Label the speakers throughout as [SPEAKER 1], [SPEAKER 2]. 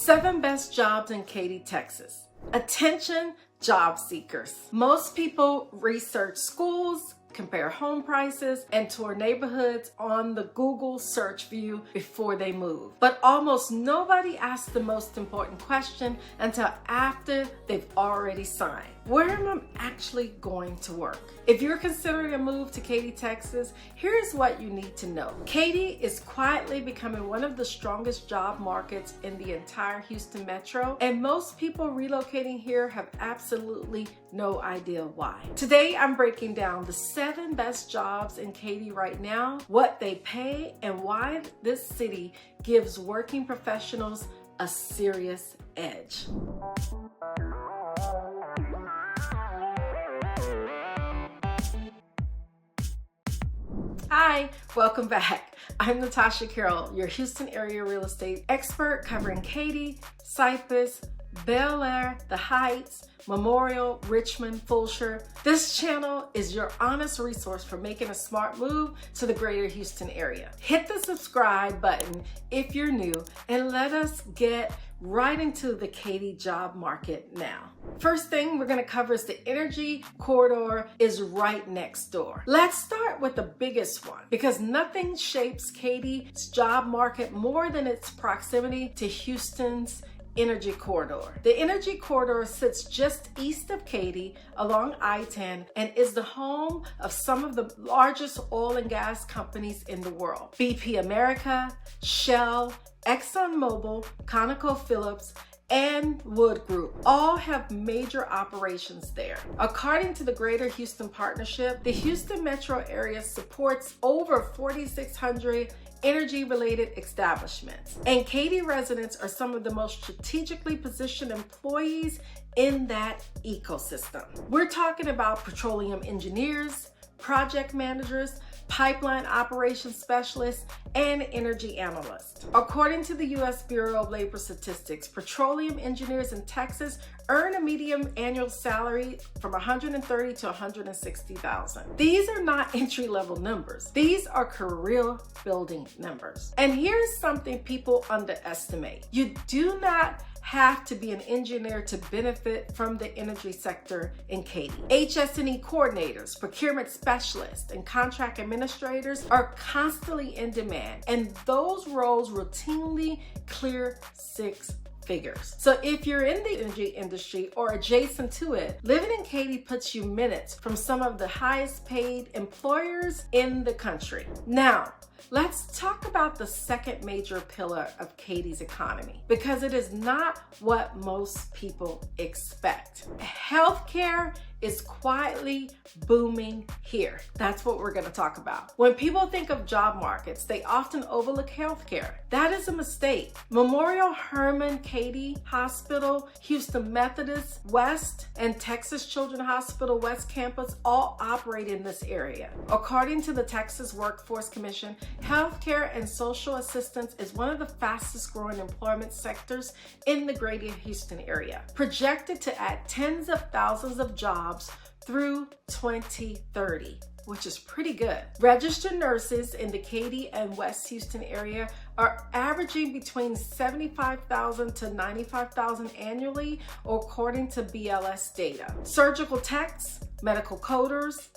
[SPEAKER 1] 7 best jobs in Katy, Texas. Attention, job seekers. Most people research schools, compare home prices, and tour neighborhoods on the Google search view before they move. But almost nobody asks the most important question until after they've already signed. Where am I actually going to work? If you're considering a move to Katy, Texas, here's what you need to know. Katy is quietly becoming one of the strongest job markets in the entire Houston metro, and most people relocating here have absolutely no idea why. Today, I'm breaking down the 7 best jobs in Katy right now, what they pay, and why this city gives working professionals a serious edge. Hi, welcome back. I'm Natasha Carroll, your Houston area real estate expert covering Katy, Cypress, Bel Air, The Heights, Memorial, Richmond, Fulshire. This channel is your honest resource for making a smart move to the greater Houston area. Hit the subscribe button if you're new, and let us get right into the Katy job market now. First thing we're going to cover is the energy corridor is right next door. Let's start with the biggest one, because nothing shapes Katy's job market more than its proximity to Houston's energy corridor. The energy corridor sits just east of Katy along I-10 and is the home of some of the largest oil and gas companies in the world. BP America, Shell, ExxonMobil, ConocoPhillips, and Wood Group all have major operations there. According to the Greater Houston Partnership, the Houston metro area supports over 4,600 energy-related establishments, and Katy residents are some of the most strategically positioned employees in that ecosystem. We're talking about petroleum engineers, project managers, pipeline operations specialists, and energy analysts. According to the U.S. Bureau of Labor Statistics, petroleum engineers in Texas earn a median annual salary from $130,000 to $160,000. These are not entry-level numbers. These are career-building numbers. And here's something people underestimate. You do not have to be an engineer to benefit from the energy sector in Katy. HS&E coordinators, procurement specialists, and contract administrators are constantly in demand, and those roles routinely clear 6 figures. So if you're in the energy industry or adjacent to it, living in Katy puts you minutes from some of the highest paid employers in the country. Now, let's talk about the second major pillar of Katy's economy, because it is not what most people expect. Healthcare is quietly booming here. That's what we're going to talk about. When people think of job markets, they often overlook healthcare. That is a mistake. Memorial Hermann Katy Hospital, Houston Methodist West, and Texas Children's Hospital West Campus all operate in this area. According to the Texas Workforce Commission, healthcare and social assistance is one of the fastest growing employment sectors in the greater Houston area, projected to add tens of thousands of jobs through 2030, which is pretty good. Registered nurses in the Katy and West Houston area are averaging between 75,000 to 95,000 annually, according to BLS data. Surgical techs, medical coders,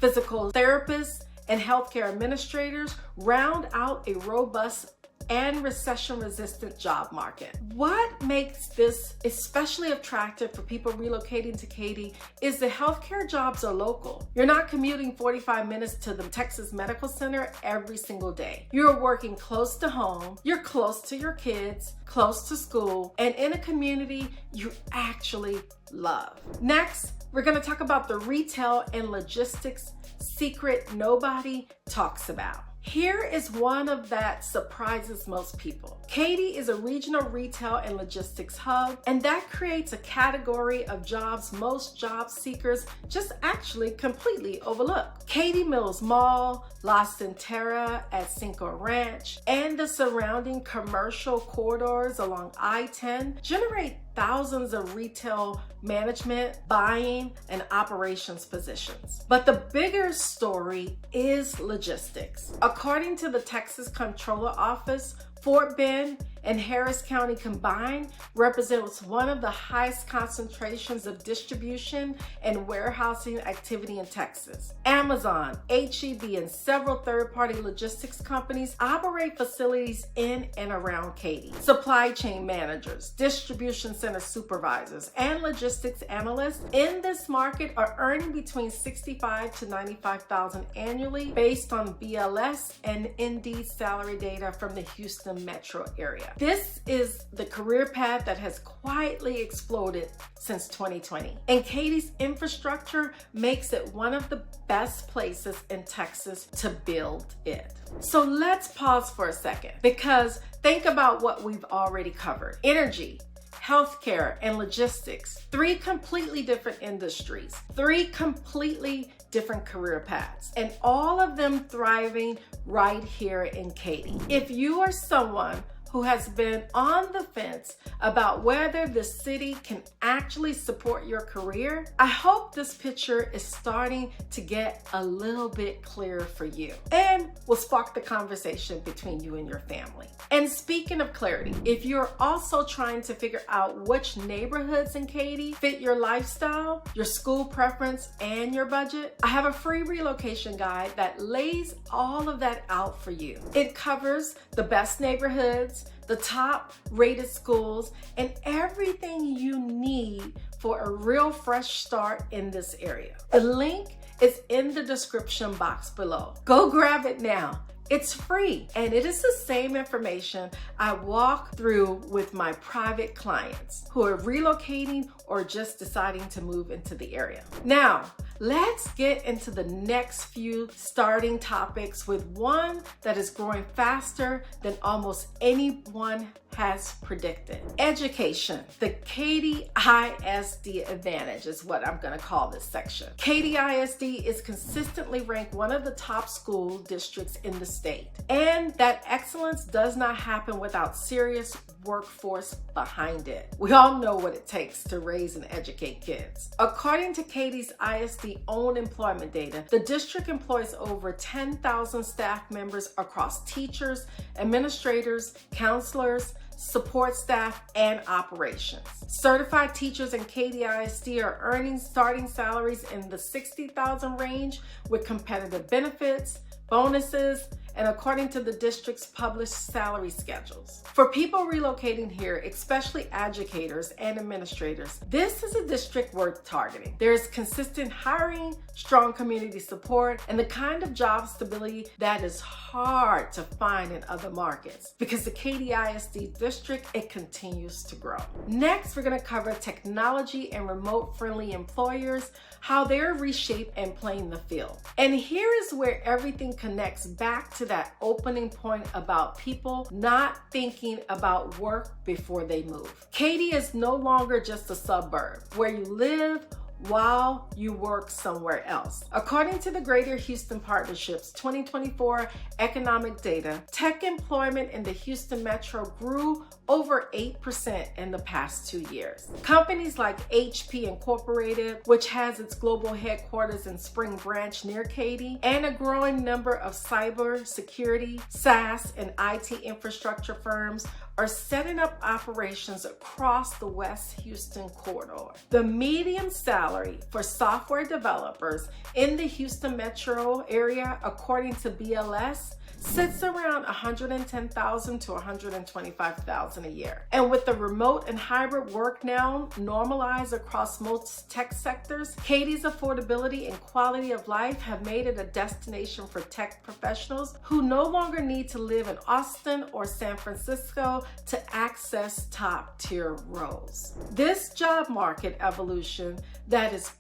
[SPEAKER 1] physical therapists, and healthcare administrators round out a robust and recession-resistant job market. What makes this especially attractive for people relocating to Katy is the healthcare jobs are local. You're not commuting 45 minutes to the Texas Medical Center every single day. You're working close to home, you're close to your kids, close to school, and in a community you actually love. Next, we're going to talk about the retail and logistics secret nobody talks about. Here is one of that surprises most people. Katy is a regional retail and logistics hub, and that creates a category of jobs most job seekers just actually completely overlook. Katy Mills Mall, La Centera at Cinco Ranch, and the surrounding commercial corridors along I-10 generate thousands of retail management, buying, and operations positions. But the bigger story is logistics. According to the Texas Comptroller Office, Fort Bend and Harris County combined represents one of the highest concentrations of distribution and warehousing activity in Texas. Amazon, HEB, and several third-party logistics companies operate facilities in and around Katy. Supply chain managers, distribution center supervisors, and logistics analysts in this market are earning between $65,000 to $95,000 annually based on BLS and Indeed salary data from the Houston metro area. This is the career path that has quietly exploded since 2020. And Katy's infrastructure makes it one of the best places in Texas to build it. So let's pause for a second, because think about what we've already covered. Energy, healthcare, and logistics. 3 completely different industries, 3 completely different career paths, and all of them thriving right here in Katy. If you are someone who has been on the fence about whether the city can actually support your career, I hope this picture is starting to get a little bit clearer for you and will spark the conversation between you and your family. And speaking of clarity, if you're also trying to figure out which neighborhoods in Katy fit your lifestyle, your school preference, and your budget, I have a free relocation guide that lays all of that out for you. It covers the best neighborhoods, the top rated schools, and everything you need for a real fresh start in this area. The link is in the description box below. Go grab it now. It's free, and it is the same information I walk through with my private clients who are relocating or just deciding to move into the area. Now, let's get into the next few starting topics with one that is growing faster than almost anyone has predicted. Education. The Katy ISD advantage is what I'm going to call this section. Katy ISD is consistently ranked one of the top school districts in the state. And that excellence does not happen without serious workforce behind it. We all know what it takes to raise and educate kids. According to Katy's ISD own employment data, the district employs over 10,000 staff members across teachers, administrators, counselors, support staff, and operations. Certified teachers in Katy ISD are earning starting salaries in the $60,000 range with competitive benefits, bonuses, and according to the district's published salary schedules. For people relocating here, especially educators and administrators, this is a district worth targeting. There's consistent hiring, strong community support, and the kind of job stability that is hard to find in other markets. Because the Katy ISD district, it continues to grow. Next, we're gonna cover technology and remote-friendly employers, how they're reshaped and playing the field. And here is where everything connects back to that opening point about people not thinking about work before they move. Katy is no longer just a suburb where you live while you work somewhere else. According to the Greater Houston Partnership's 2024 economic data, tech employment in the Houston metro grew over 8% in the past 2 years. Companies like HP Incorporated, which has its global headquarters in Spring Branch near Katy, and a growing number of cyber security, SaaS, and IT infrastructure firms are setting up operations across the West Houston corridor. The median salary for software developers in the Houston metro area, according to BLS, sits around $110,000 to $125,000 a year. And with the remote and hybrid work now normalized across most tech sectors, Katy's affordability and quality of life have made it a destination for tech professionals who no longer need to live in Austin or San Francisco to access top-tier roles. This job market evolution that is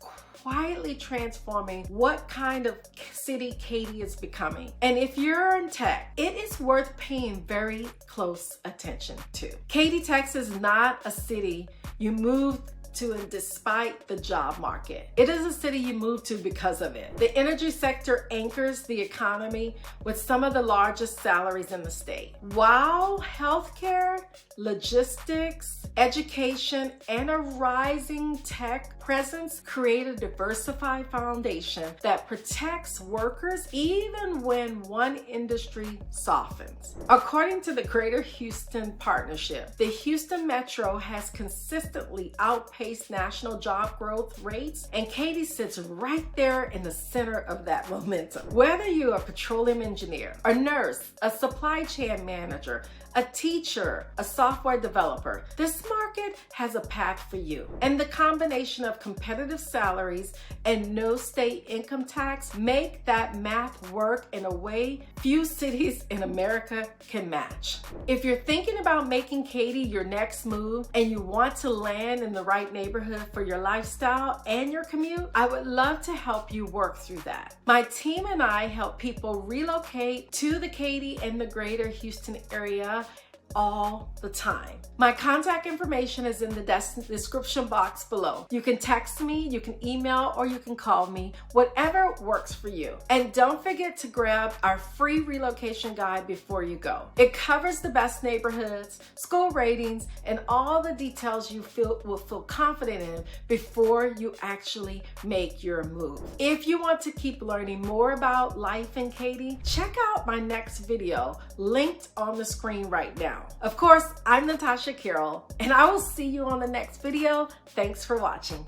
[SPEAKER 1] quietly transforming what kind of city Katy is becoming. And if you're in tech, it is worth paying very close attention to. Katy, Texas is not a city you move to despite the job market. It is a city you move to because of it. The energy sector anchors the economy with some of the largest salaries in the state. While healthcare, logistics, education, and a rising tech presence create a diversified foundation that protects workers even when one industry softens. According to the Greater Houston Partnership, the Houston Metro has consistently outpaced national job growth rates, and Katy sits right there in the center of that momentum. Whether you're a petroleum engineer, a nurse, a supply chain manager, a teacher, a software developer, this market has a path for you. And the combination of competitive salaries and no state income tax make that math work in a way few cities in America can match. If you're thinking about making Katy your next move and you want to land in the right neighborhood for your lifestyle and your commute, I would love to help you work through that. My team and I help people relocate to the Katy and the Greater Houston area all the time. My contact information is in the description box below. You can text me, you can email, or you can call me, whatever works for you. And don't forget to grab our free relocation guide before you go. It covers the best neighborhoods, school ratings, and all the details you will feel confident in before you actually make your move. If you want to keep learning more about life in Katy, check out my next video linked on the screen right now. Of course, I'm Natasha Carroll, and I will see you on the next video. Thanks for watching.